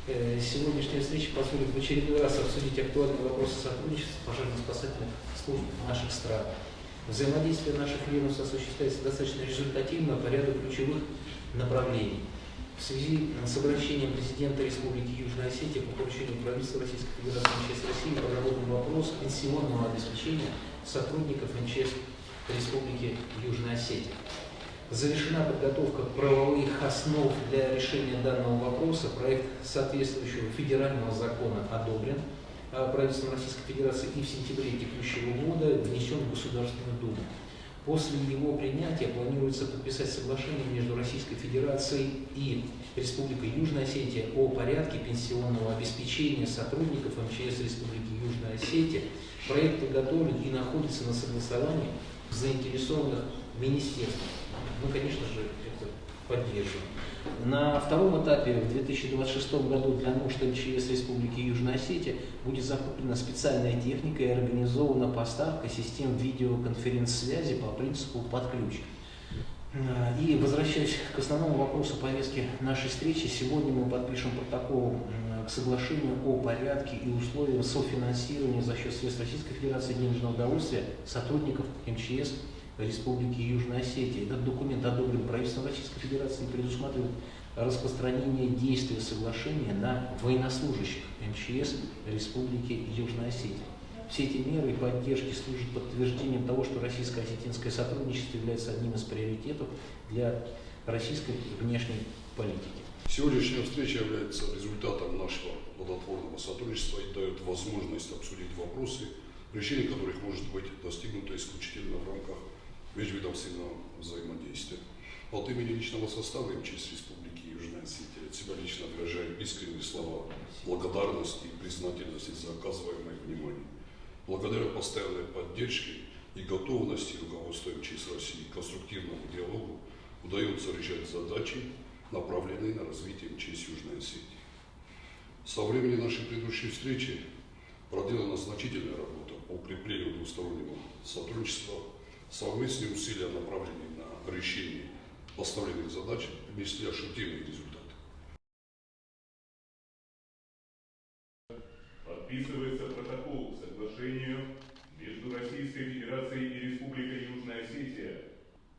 Сегодняшняя встреча позволит в очередной раз обсудить актуальные вопросы сотрудничества пожарно-спасательных служб наших стран. Взаимодействие наших ведомств осуществляется достаточно результативно по ряду ключевых направлений. В связи с обращением президента Республики Южная Осетия по поручению правительства Российской Федерации МЧС России разработан вопрос пенсионного обеспечения сотрудников МЧС Республики Южная Осетия. Завершена подготовка правовых основ для решения данного вопроса. Проект соответствующего федерального закона одобрен правительством Российской Федерации и в сентябре текущего года внесен в Государственную Думу. После его принятия планируется подписать соглашение между Российской Федерацией и Республикой Южная Осетия о порядке пенсионного обеспечения сотрудников МЧС Республики Южная Осетия. Проект подготовлен и находится на согласовании в заинтересованных министерствах. Мы, конечно же, это поддерживаем. На втором этапе в 2026 году для нужд МЧС Республики Южная Осетия будет закуплена специальная техника и организована поставка систем видеоконференц-связи по принципу «под ключ». И возвращаясь к основному вопросу повестки нашей встречи, сегодня мы подпишем протокол к соглашению о порядке и условиях софинансирования за счет средств Российской Федерации денежного удовольствия сотрудников МЧС Республики Южная Осетия. Этот документ одобрен правительством Российской Федерации и предусматривает распространение действия соглашения на военнослужащих МЧС Республики Южная Осетия. Все эти меры и поддержки служат подтверждением того, что российско-осетинское сотрудничество является одним из приоритетов для российской внешней политики. Сегодняшняя встреча является результатом нашего плодотворного сотрудничества и дает возможность обсудить вопросы, решение которых может быть достигнуто исключительно в рамках межведомственного взаимодействия. От имени личного состава МЧС Республики Южная Осетия от себя лично выражаю искренние слова благодарности и признательности за оказываемое внимание. Благодаря постоянной поддержке и готовности руководства МЧС России к конструктивному диалогу удается решать задачи, направленные на развитие МЧС Южной Осетии. Со времени нашей предыдущей встречи проделана значительная работа по укреплению двустороннего сотрудничества. Совместные усилия, направленные на решение поставленных задач, принесли ощутимые результаты. Подписывается протокол к соглашению между Российской Федерацией и Республикой Южная Осетия.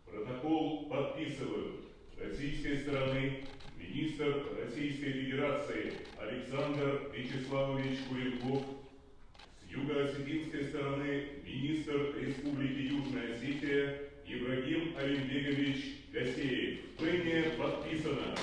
Протокол подписывают с российской стороны министр Российской Федерации Александр Вячеславович Куренков, с юго-осетинской стороны министр Республики Южная Осетия Ибрагим Алимбегович Гасеев. Решение подписано.